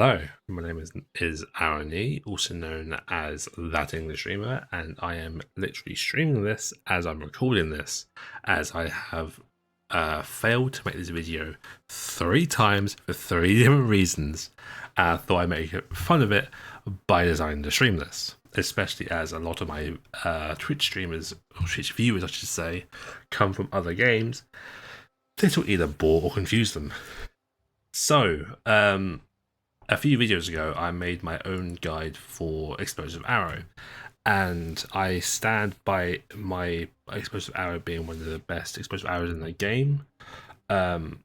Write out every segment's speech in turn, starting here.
Hello, my name is Aaron E, also known as That English Streamer, and I am literally streaming this as I'm recording this, as I have failed to make this video 3 times for 3 different reasons. I thought I'd make fun of it by deciding to stream this, especially as a lot of my Twitch streamers, or Twitch viewers I should say, come from other games. This will either bore or confuse them. So, a few videos ago, I made my own guide for explosive arrow, and I stand by my explosive arrow being one of the best explosive arrows in the game, and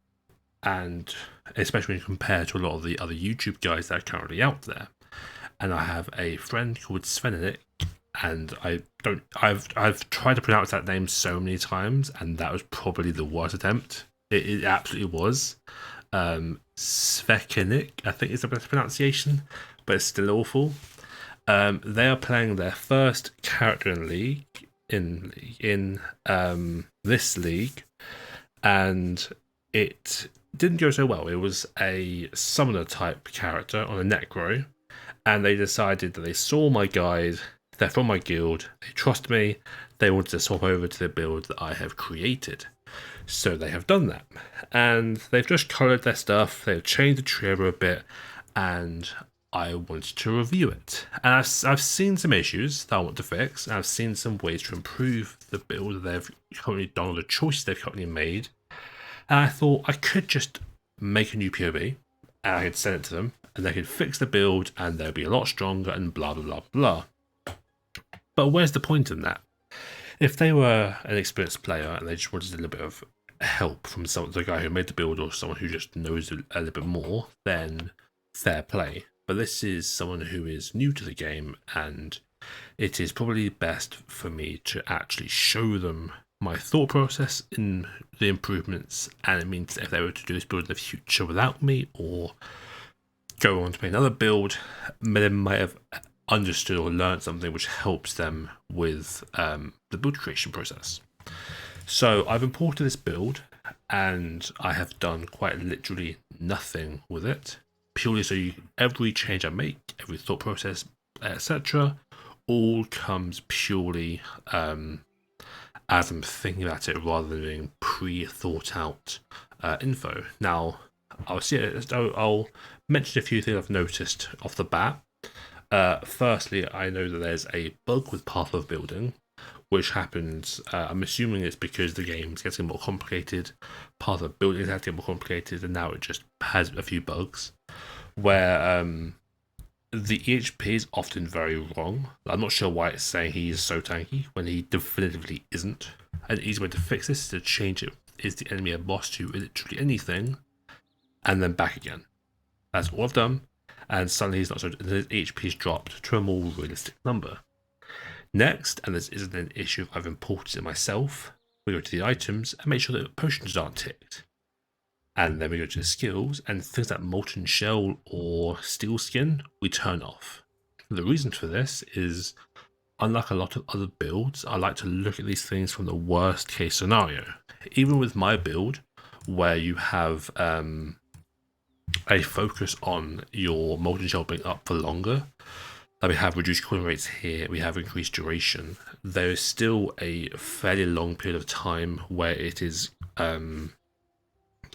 especially when compared to a lot of the other YouTube guys that are currently out there. And I have a friend called Svenenik, and I've tried to pronounce that name so many times, and that was probably the worst attempt. It absolutely was. Svekenik, I think is the best pronunciation, but it's still awful. They are playing their first character in league in this league, and it didn't go so well. It was a summoner type character on a necro, and they decided that they saw my guide, they're from my guild, they trust me, they wanted to swap over to the build that I have created. So they have done that, and they've just coloured their stuff, they've changed the tree over a bit, and I wanted to review it. And I've seen some issues that I want to fix, and I've seen some ways to improve the build that they've currently done, or the choices they've currently made. And I thought I could just make a new POE, and I could send it to them, and they could fix the build, and they'll be a lot stronger, and blah blah blah blah. But where's the point in that? If they were an experienced player and they just wanted a little bit of help from the guy who made the build, or someone who just knows a little bit more, then fair play. But this is someone who is new to the game, and it is probably best for me to actually show them my thought process in the improvements, and it means that if they were to do this build in the future without me, or go on to play another build, they might have understood or learned something which helps them with the build creation process. So I've imported this build, and I have done quite literally nothing with it, purely so every change I make, every thought process, etc., all comes purely as I'm thinking about it, rather than being pre-thought out info. Now, I'll mention a few things I've noticed off the bat. Firstly, I know that there's a bug with path of building, which happens, I'm assuming it's because the game's getting more complicated, path of building is getting more complicated, and now it just has a few bugs, where the EHP is often very wrong. I'm not sure why it's saying he is so tanky, when he definitively isn't. An easy way to fix this is to change it, is the enemy a boss to literally anything, and then back again. That's all I've done. And suddenly his HP's dropped to a more realistic number. Next, and this isn't an issue I've imported it myself, we go to the items and make sure that potions aren't ticked. And then we go to the skills, and things like molten shell or steel skin we turn off. The reason for this is, unlike a lot of other builds, I like to look at these things from the worst case scenario. Even with my build, where you have a focus on your molten shell being up for longer, that we have reduced cooling rates here, we have increased duration, there is still a fairly long period of time where it is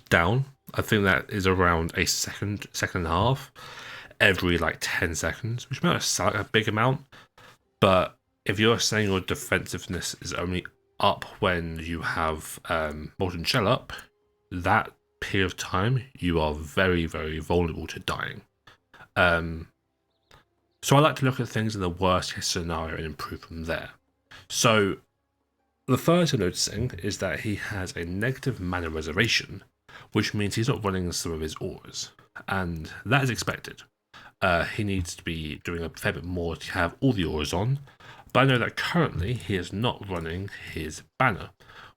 down. I think that is around a second and a half every like 10 seconds, which might not sound like a big amount, but if you're saying your defensiveness is only up when you have molten shell up, that period of time you are very, very vulnerable to dying. So I like to look at things in the worst case scenario and improve from there. So the first I'm noticing is that he has a negative mana reservation, which means he's not running some of his auras, and that is expected. He needs to be doing a fair bit more to have all the auras on, but I know that currently he is not running his banner,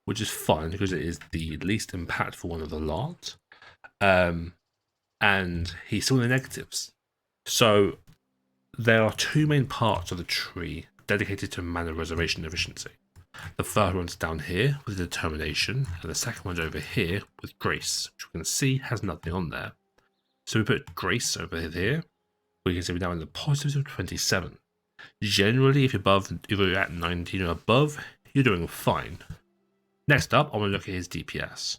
which is fine because it is the least impactful one of the lot, and he's still in the negatives. So there are two main parts of the tree dedicated to mana reservation efficiency. The first one's down here with determination, and the second one's over here with grace, which we can see has nothing on there. So we put Grace over here. We can see we're now in the positives of 27. Generally, if you're at 19 or above, you're doing fine. Next up, I want to look at his DPS.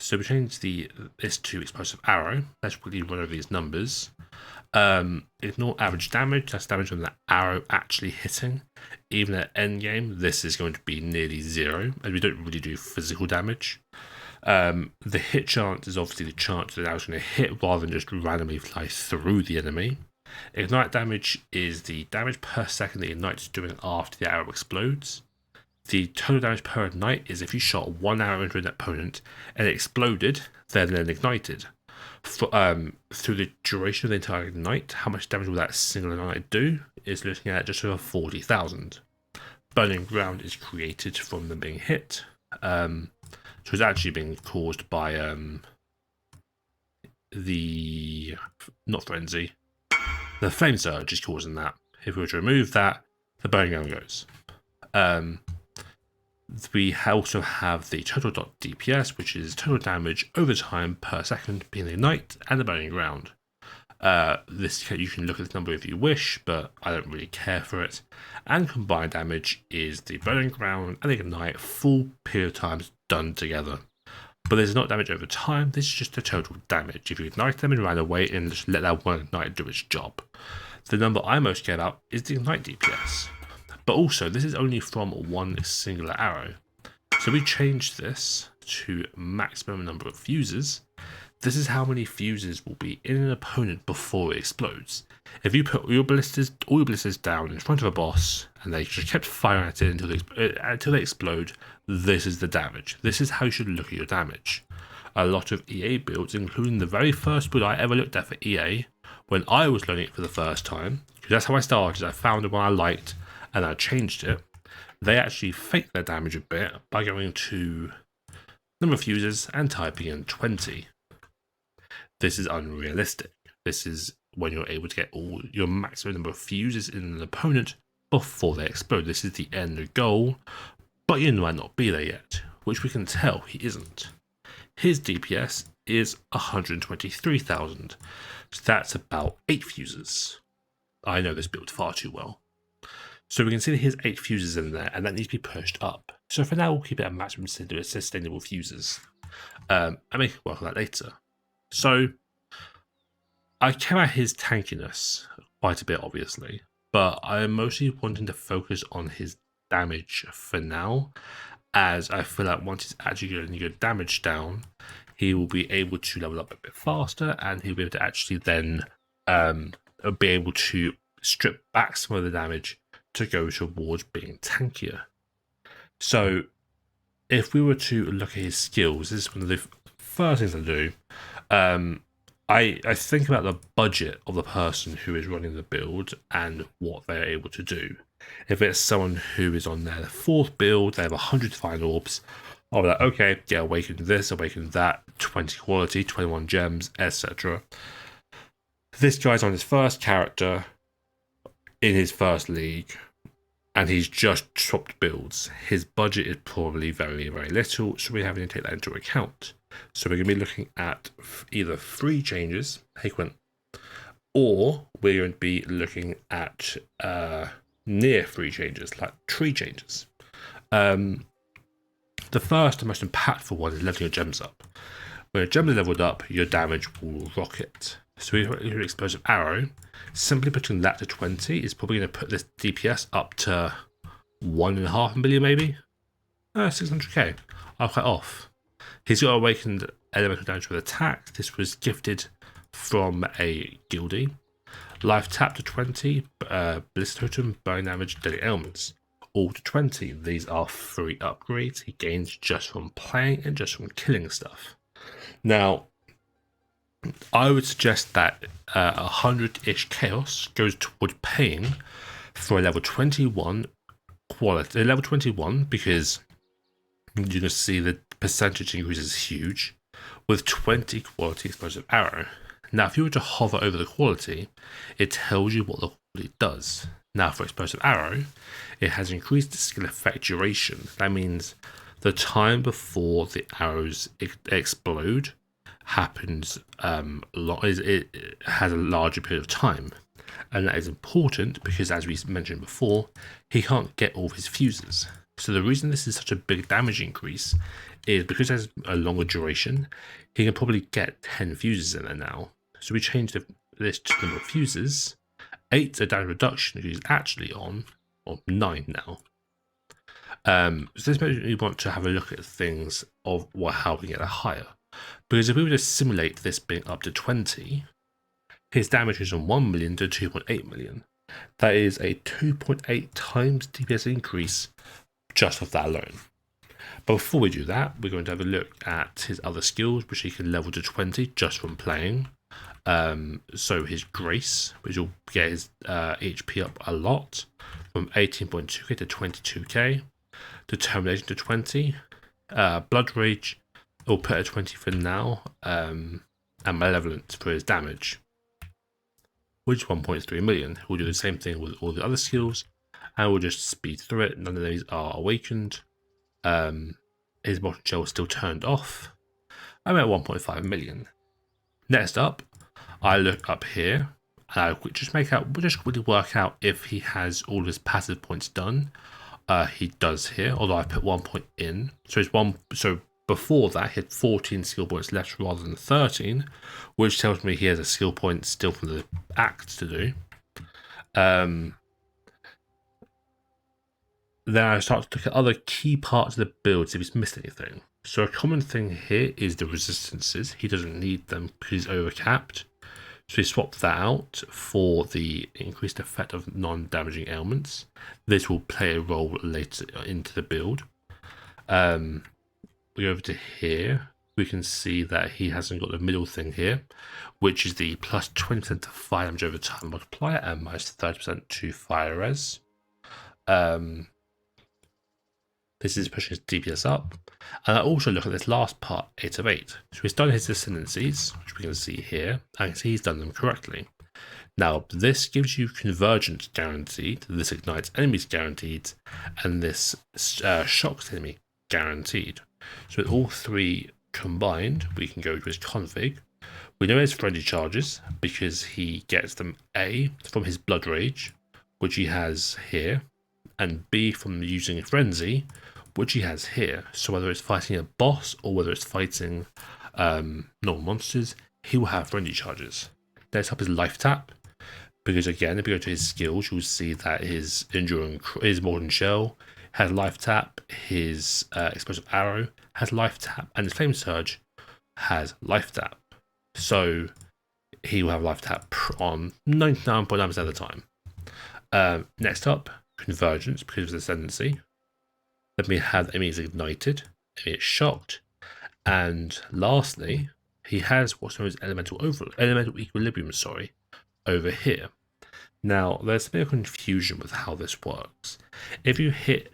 So we change this to explosive arrow. Let's quickly run over these numbers. Ignore average damage. That's damage on the arrow actually hitting. Even at endgame, this is going to be nearly 0, as we don't really do physical damage. The hit chance is obviously the chance that the arrow's going to hit rather than just randomly fly through the enemy. Ignite damage is the damage per second the ignite is doing after the arrow explodes. The total damage per ignite is if you shot one arrow into an opponent and it exploded, then ignited. Through the duration of the entire ignite, how much damage will that single ignite do is looking at just over 40,000. Burning ground is created from them being hit. So it's actually being caused by not frenzy. The flame surge is causing that. If we were to remove that, the burning ground goes. We also have the total DPS, which is total damage over time per second being the ignite and the burning ground. You can look at this number if you wish, but I don't really care for it. And combined damage is the burning ground and the ignite full period of times done together. But there's not damage over time, this is just the total damage. If you ignite them and run away and just let that one ignite do its job. The number I most care about is the ignite DPS. But also, this is only from one singular arrow. So we change this to maximum number of fuses. This is how many fuses will be in an opponent before it explodes. If you put all your ballistas down in front of a boss and they just kept firing at it until they explode, this is the damage. This is how you should look at your damage. A lot of EA builds, including the very first build I ever looked at for EA, when I was learning it for the first time, because that's how I started. I found the one I liked and I changed it. They actually fake their damage a bit by going to number of fuses and typing in 20. This is unrealistic. This is when you're able to get all your maximum number of fuses in an opponent before they explode. This is the end goal, but you might not be there yet, which we can tell he isn't. His DPS is 123,000, so that's about 8 fuses. I know this build far too well. So we can see that he has 8 fuses in there, and that needs to be pushed up. So for now, we'll keep it at maximum sustainable fuses, and make it work on that later. So I care about his tankiness quite a bit, obviously, but I'm mostly wanting to focus on his damage for now, as I feel like once he's actually getting good damage down, he will be able to level up a bit faster, and he'll be able to actually then be able to strip back some of the damage to go towards being tankier. So if we were to look at his skills, this is one of the first things I do. I think about the budget of the person who is running the build and what they're able to do. If it's someone who is on their 4th build, they have 100 divine orbs, I'll be like, okay, yeah, awaken this, awaken that, 20 quality, 21 gems, etc. This guy's on his first character in his first league, and he's just swapped builds. His budget is probably very, very little, so we're having to take that into account. So we're going to be looking at either 3 changes, hey Quinn, or we're going to be looking at near 3 changes, like tree changes. The first and most impactful one is leveling your gems up. When your gems are leveled up, your damage will rocket. So we have your explosive arrow. Simply putting that to 20 is probably going to put this DPS up to 1.5 million, maybe 600k. I'm quite off. He's got awakened elemental damage with attack. This was gifted from a guildie. Life tap to 20, blister totem, burn damage, deadly ailments. All to 20. These are free upgrades he gains just from playing and just from killing stuff. Now, I would suggest that 100-ish chaos goes toward paying for a level 21 quality. Level 21, because you're going to see the percentage increase is huge, with 20 quality explosive arrow. Now, if you were to hover over the quality, it tells you what the quality does. Now, for explosive arrow, it has increased the skill effect duration. That means the time before the arrows explode happens it has a larger period of time, and that is important because, as we mentioned before, he can't get all of his fuses. So the reason this is such a big damage increase is because it has a longer duration. He can probably get 10 fuses in there now. So we change this to the number of fuses. 8 a damage reduction, because he's actually on 9 now. So this makes me want to have a look at things of how we get that higher. Because if we were to simulate this being up to 20, his damage is from 1 million to 2.8 million. That is a 2.8 times DPS increase just off that alone. But before we do that, we're going to have a look at his other skills, which he can level to 20 just from playing. So his Grace, which will get his HP up a lot, from 18.2k to 22k. Determination to 20. Blood Rage, we'll put at 20 for now. And Malevolence for his damage, which is 1.3 million. We'll do the same thing with all the other skills, and we'll just speed through it. None of these are awakened. His bottom shell is still turned off. I'm at 1.5 million. Next up, I look up here, and I just really work out if he has all his passive points done. He does here, although I put 1 point in. So before that, he had 14 skill points left rather than 13, which tells me he has a skill point still from the act to do. Then I start to look at other key parts of the build, see if he's missed anything. So a common thing here is the resistances. He doesn't need them because he's overcapped. So we swap that out for the increased effect of non-damaging ailments. This will play a role later into the build. We go over to here. We can see that he hasn't got the middle thing here, which is the plus 20% to fire damage over time multiplier and minus 30% to fire res. This is pushing his DPS up. And I also look at this last part, 8 of 8. So he's done his ascendancies, which we can see here, and I can see he's done them correctly. Now, this gives you convergence guaranteed, this ignites enemies guaranteed, and this shocks enemy guaranteed. So with all three combined, we can go to his config. We know he has friendly charges because he gets them A, from his Blood Rage, which he has here, and B, from using Frenzy, which he has here. So whether it's fighting a boss or whether it's fighting normal monsters, he will have friendly charges. Next up is Life Tap, because again, if you go to his skills, you'll see that his Molten Shell has Life Tap, his Explosive Arrow has Life Tap, and his Flame Surge has Life Tap. So he will have Life Tap on 99.9% of the time. Next up, Convergence, because of the ascendancy. Then we have enemies ignited, enemies shocked, and lastly, he has what's known as elemental equilibrium, over here. Now, there's a bit of confusion with how this works. If you hit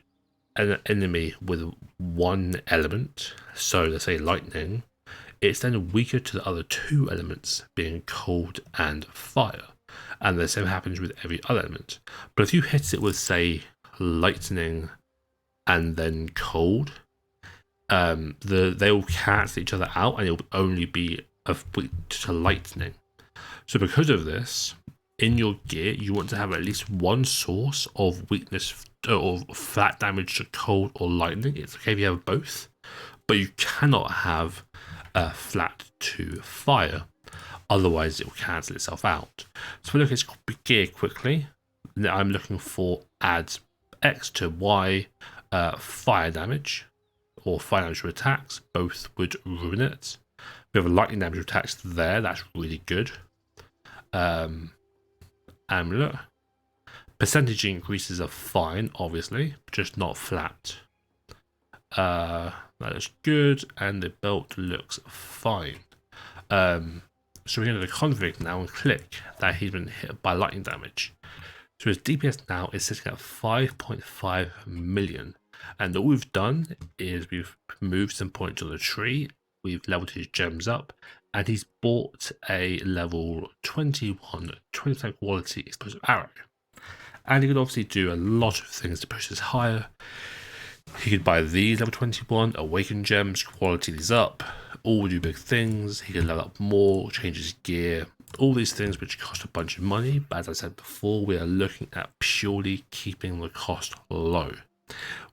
an enemy with one element, so let's say lightning, it's then weaker to the other two elements, being cold and fire. And the same happens with every other element. But if you hit it with, say, lightning and then cold, they will cancel each other out, and it will only be weak to lightning. So because of this, in your gear, you want to have at least one source of weakness or flat damage to cold or lightning. It's okay if you have both, but you cannot have flat to fire. Otherwise, it will cancel itself out. So we look at his gear quickly. I'm looking for add X to Y fire damage or fire damage to attacks. Both would ruin it. We have a lightning damage to attacks there. That's really good. And look, percentage increases are fine, obviously, just not flat. That is good, and the belt looks fine. So we're going to the config now and click that he's been hit by lightning damage. So his DPS now is sitting at 5.5 million. And all we've done is we've moved some points on the tree, we've leveled his gems up, and he's bought a level 21, 20% quality explosive arrow. And he could obviously do a lot of things to push this higher. He could buy these level 21 awakened gems, quality these up, all do big things. He can level up more, change his gear, all these things which cost a bunch of money. But as I said before, we are looking at purely keeping the cost low.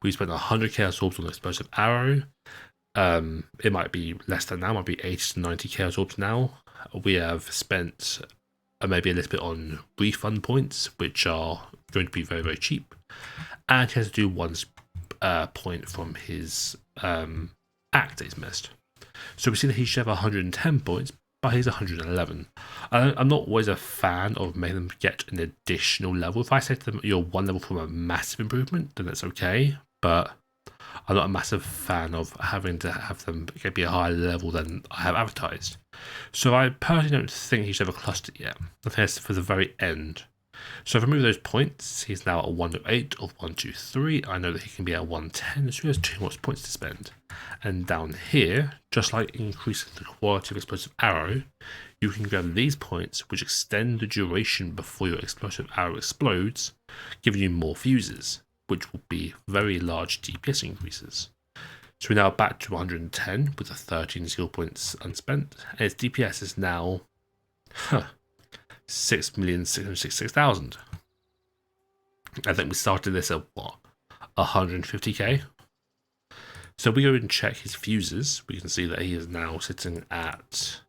We spent 100 chaos orbs on the explosive arrow. It might be less than now, might be 80 to 90 chaos orbs now. We have spent maybe a little bit on refund points, which are going to be very, very cheap. And he has to do one point from his act that he's missed. So we see that he should have 110 points, but he's 111. I'm not always a fan of making them get an additional level. If I say to them, you're one level from a massive improvement, then that's okay. But I'm not a massive fan of having to have them be a higher level than I have advertised. So I personally don't think he should have a cluster yet. I think that's for the very end. So if I remove those points, he's now at 108 of 123. I know that he can be at 110, so he has 2 more points to spend. And down here, just like increasing the quality of explosive arrow, you can grab these points which extend the duration before your explosive arrow explodes, giving you more fuses, which will be very large DPS increases. So we're now back to 110 with the 13 skill points unspent, and its DPS is now 6,666,000. I think we started this at what, 150k? So we go and check his fuses. We can see that he is now sitting at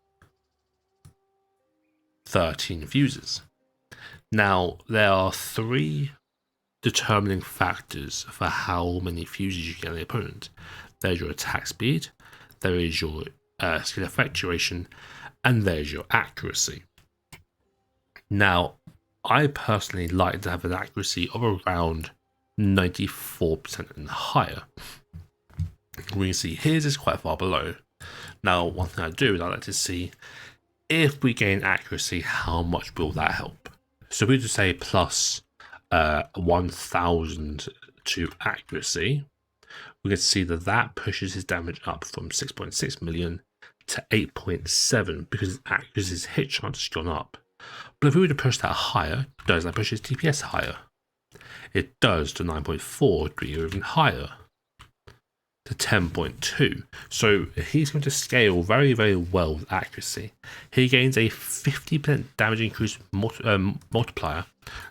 13 fuses. Now there are 3 determining factors for how many fuses you get on the opponent. There's your attack speed, there is your skill effect duration, and there's your accuracy. Now, I personally like to have an accuracy of around 94% and higher. We can see his is quite far below. Now, one thing I do is I like to see if we gain accuracy, how much will that help? So we just say plus 1,000 to accuracy. We can see that that pushes his damage up from 6.6 million to 8.7 because his accuracy's hit chance has gone up. But if we were to push that higher, does that push his DPS higher? It does to 9.4, or even higher, to 10.2. So he's going to scale very, very well with accuracy. He gains a 50% damage increase multiplier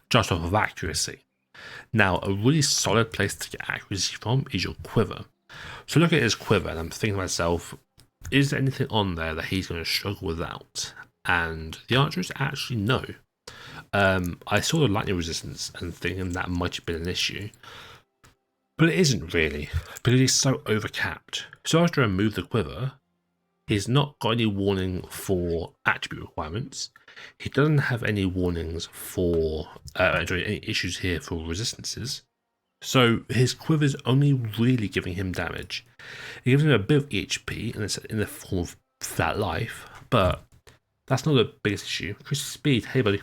just off of accuracy. Now, a really solid place to get accuracy from is your quiver. So look at his quiver, and I'm thinking to myself, is there anything on there that he's going to struggle without? And the answer is actually no. I saw the lightning resistance and thinking that might have been an issue, but it isn't really, because he's so overcapped. So after I remove the quiver, he's not got any warning for attribute requirements. He doesn't have any warnings for any issues here for resistances. So his quiver is only really giving him damage. It gives him a bit of HP, and it's in the form of flat life, but that's not the biggest issue. Increase speed. Hey, buddy.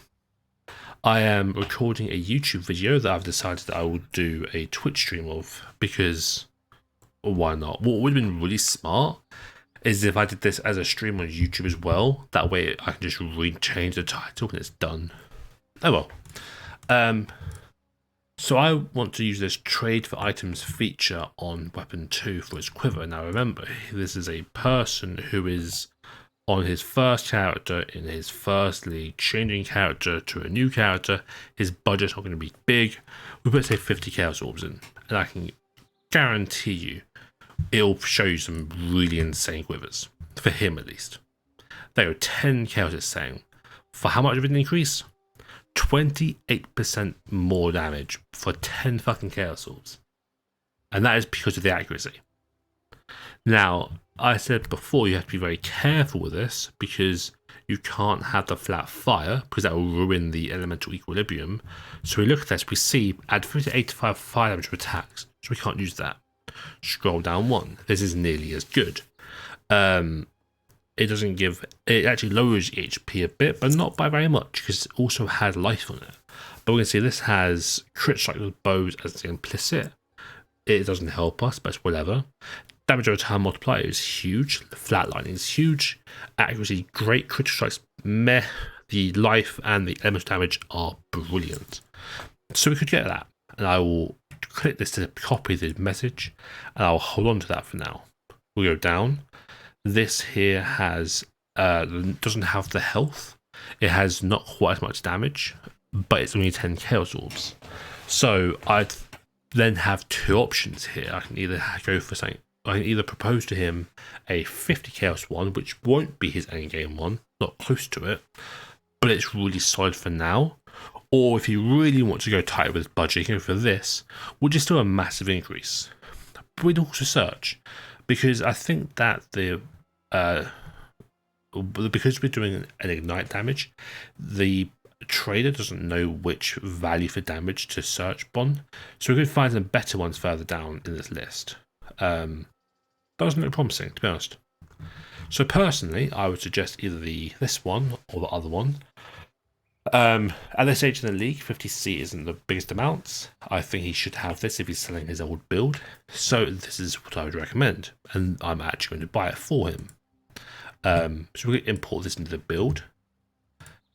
I am recording a YouTube video that I've decided that I will do a Twitch stream of, because why not? What would have been really smart is if I did this as a stream on YouTube as well. That way I can just change the title when it's done. Oh well. So I want to use this trade for items feature on weapon 2 for his quiver. Now remember, this is a person who is on his first character in his first league, changing character to a new character. His budget's not going to be big. We put, say, 50 chaos orbs in, and I can guarantee you it'll show you some really insane quivers, for him at least. There are 10 chaos, it's saying. For how much of an increase? 28% more damage for 10 fucking chaos orbs. And that is because of the accuracy. Now, I said before, you have to be very careful with this because you can't have the flat fire because that will ruin the elemental equilibrium. So we look at this, we see add 50 to 85 fire damage to attacks, so we can't use that. Scroll down 1. This is nearly as good. It doesn't give, it actually lowers HP a bit, but not by very much because it also has life on it. But we can see this has crit strike with bows as the implicit. It doesn't help us, but it's whatever. Damage over time multiplier is huge. Flatlining is huge. Accuracy, great. Critical strikes, meh. The life and the elemental damage are brilliant. So we could get that. And I will click this to copy the message. And I'll hold on to that for now. We'll go down. This here has doesn't have the health. It has not quite as much damage, but it's only 10 Chaos Orbs. So I'd then have two options here. I can either go for something. I can either propose to him a 50 Chaos one, which won't be his endgame one, not close to it, but it's really solid for now. Or if you really want to go tight with his budget, you can go for this, which is still a massive increase. But we'd also search, because I think that because we're doing an ignite damage, the trader doesn't know which value for damage to search on, so we could find some better ones further down in this list. Doesn't look promising, to be honest. So personally, I would suggest either this one or the other one. At this stage in the league, 50C isn't the biggest amount. I think he should have this if he's selling his old build. So this is what I would recommend, and I'm actually going to buy it for him. So we're going to import this into the build.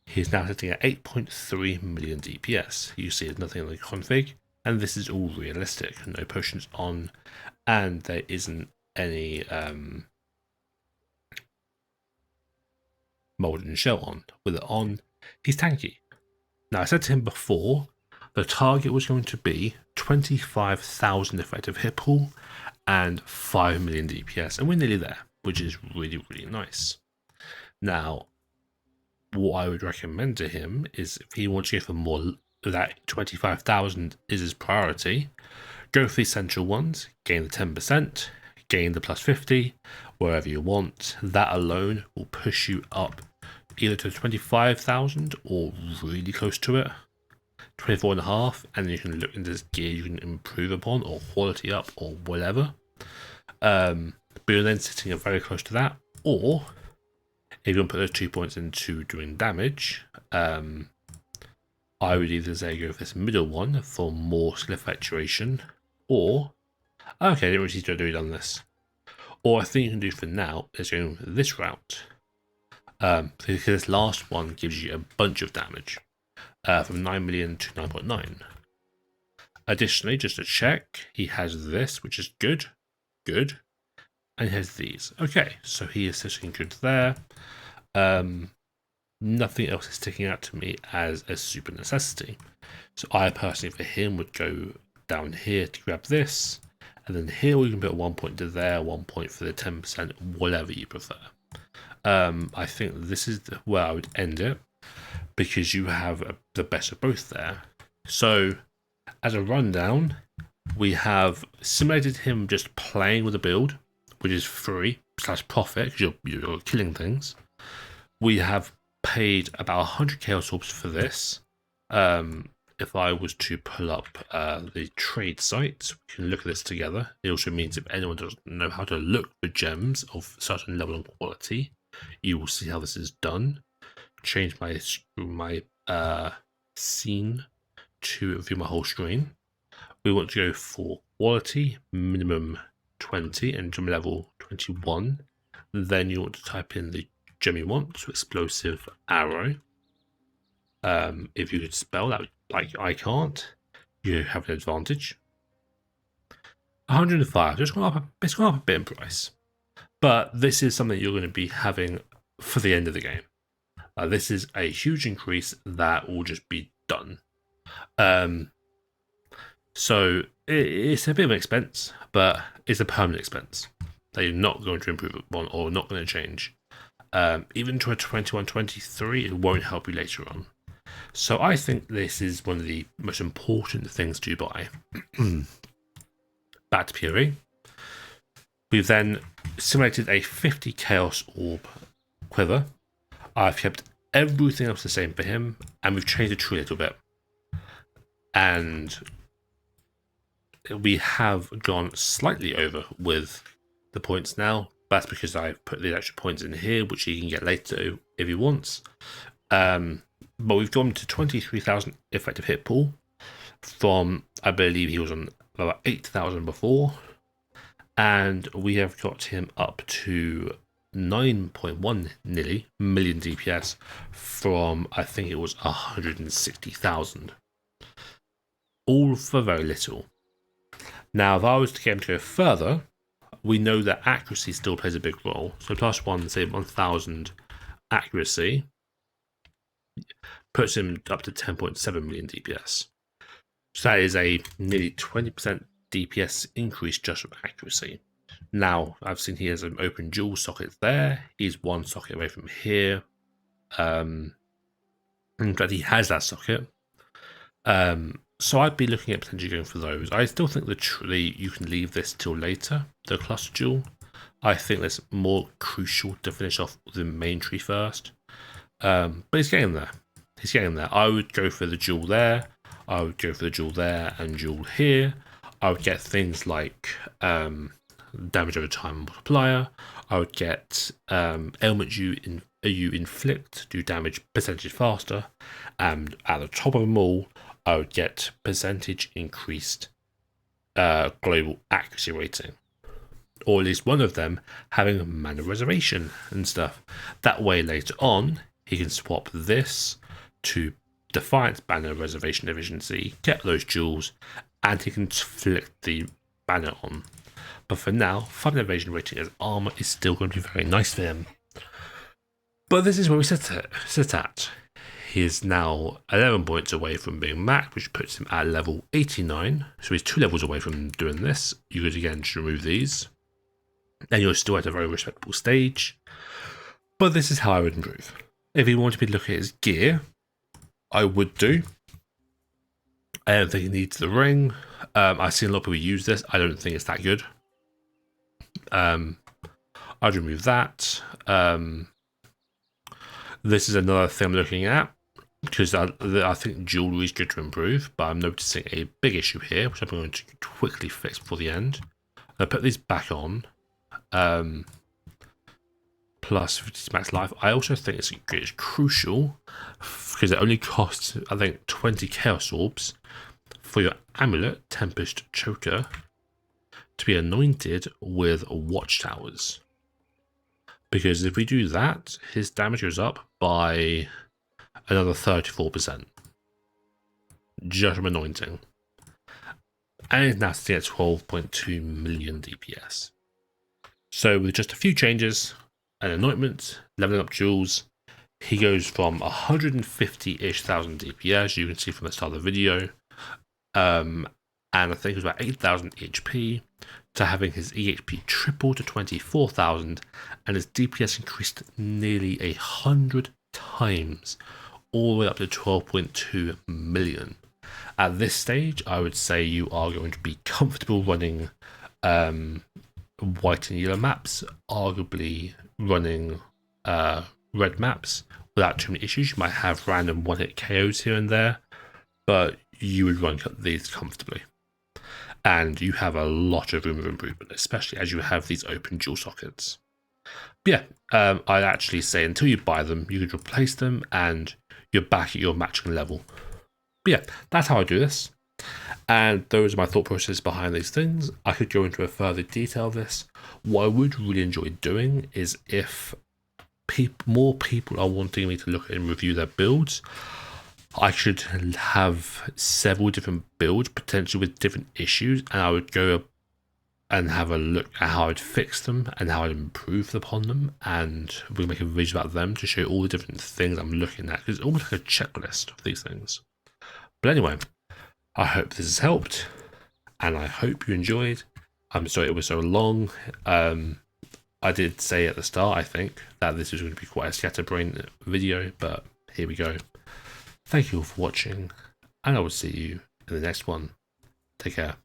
He's now sitting at 8.3 million DPS. You see there's nothing in the config, and this is all realistic. No potions on, and there isn't any Molten Shell on. With it on, he's tanky. Now, I said to him before, the target was going to be 25,000 effective hit pool and 5 million DPS, and we're nearly there, which is really, really nice. Now, what I would recommend to him is if he wants to go for more, that 25,000 is his priority, go for the essential ones, gain the 10%, gain the plus 50, wherever you want. That alone will push you up either to 25,000 or really close to it, 24.5, and then you can look into this gear you can improve upon or quality up or whatever. But you're then sitting very close to that, or if you want to put those 2 points into doing damage, I would either say go for this middle one for more skill effectuation, or okay, I didn't really do it on this. Or I think you can do for now is go this route. Because this last one gives you a bunch of damage from 9 million to 9.9. Additionally, just to check, he has this, which is good, and he has these. Okay, so he is sitting good there. Nothing else is sticking out to me as a super necessity. So I personally, for him, would go down here to grab this, and then here we can put 1 point to there, 1 point for the 10%, whatever you prefer. I think this is where I would end it, because you have the best of both there. So, as a rundown, we have simulated him just playing with a build, which is free / profit, because you're killing things. We have paid about 100 Chaos Orbs for this. If I was to pull up the trade site, we can look at this together. It also means if anyone doesn't know how to look for gems of certain level and quality, you will see how this is done. Change my scene to view my whole screen. We want to go for quality, minimum 20 and gem level 21. Then you want to type in the gem you want, so explosive arrow. If you could spell that, like I can't, you have an advantage. 105, it's gone up a bit in price. But this is something you're going to be having for the end of the game. This is a huge increase that will just be done. So it's a bit of an expense, but it's a permanent expense that you're not going to improve upon or not going to change. Even to a 21-23, it won't help you later on. So I think this is one of the most important things to buy. Back to POE. We've then simulated a 50 Chaos Orb quiver. I've kept everything else the same for him, and we've changed the tree a little bit. And we have gone slightly over with the points now. That's because I've put the extra points in here, which he can get later if he wants. But we've gone to 23,000 effective hit pool from, I believe he was on about 8,000 before. And we have got him up to 9.1 nearly million DPS from, I think it was 160,000. All for very little. Now, if I was to get him to go further, we know that accuracy still plays a big role. So +1, say 1000 accuracy, puts him up to 10.7 million DPS. So that is a nearly 20% DPS increase just from accuracy. Now, I've seen he has an open dual socket there. He's one socket away from here. In fact, he has that socket. So I'd be looking at potentially going for those. I still think you can leave this till later, the cluster duel. I think that's more crucial to finish off the main tree first. But he's getting there. He's getting there. I would go for the duel there. I would go for the duel there and duel here. I would get things like damage over time multiplier. I would get ailment you inflict, do damage percentage faster. And at the top of them all, I would get percentage increased global accuracy rating. Or at least one of them having mana reservation and stuff. That way later on, he can swap this to Defiance banner reservation efficiency, get those jewels, and he can flick the banner on. But for now, 5 evasion rating as armor is still going to be very nice for him. But this is where we sit at. He is now 11 points away from being maxed, which puts him at level 89. So he's 2 levels away from doing this. You could again just remove these. And you're still at a very respectable stage. But this is how I would improve. If you want to be looking at his gear, I would do. I don't think he needs the ring. I've seen a lot of people use this. I don't think it's that good. I'd remove that. This is another thing I'm looking at, because I think jewelry is good to improve, but I'm noticing a big issue here, which I'm going to quickly fix before the end. I'll put these back on. Plus 50 max life. I also think it's crucial because it only costs, I think, 20 chaos orbs for your amulet, Tempest Choker, to be anointed with watchtowers. Because if we do that, his damage goes up by another 34%. Just from anointing. And it's now sitting at 12.2 million DPS. So with just a few changes, an anointment, leveling up jewels, he goes from 150-ish thousand DPS, you can see from the start of the video, and I think it was about 8,000 HP, to having his EHP triple to 24,000, and his DPS increased nearly 100 times, all the way up to 12.2 million. At this stage, I would say you are going to be comfortable running white and yellow maps, arguably running red maps without too many issues. You might have random one-hit KOs here and there, but you would run these comfortably. And you have a lot of room of improvement, especially as you have these open dual sockets. But yeah, I'd actually say until you buy them, you could replace them and you're back at your matching level. But yeah, that's how I do this. And those are my thought processes behind these things. I could go into a further detail of this. What I would really enjoy doing is if more people are wanting me to look and review their builds, I should have several different builds, potentially with different issues, and I would go and have a look at how I'd fix them and how I'd improve upon them, and we'll make a video about them to show all the different things I'm looking at, because it's almost like a checklist of these things. But anyway, I hope this has helped, and I hope you enjoyed. I'm sorry it was so long. I did say at the start, I think, that this was going to be quite a scatterbrain video, but here we go. Thank you all for watching, and I will see you in the next one. Take care.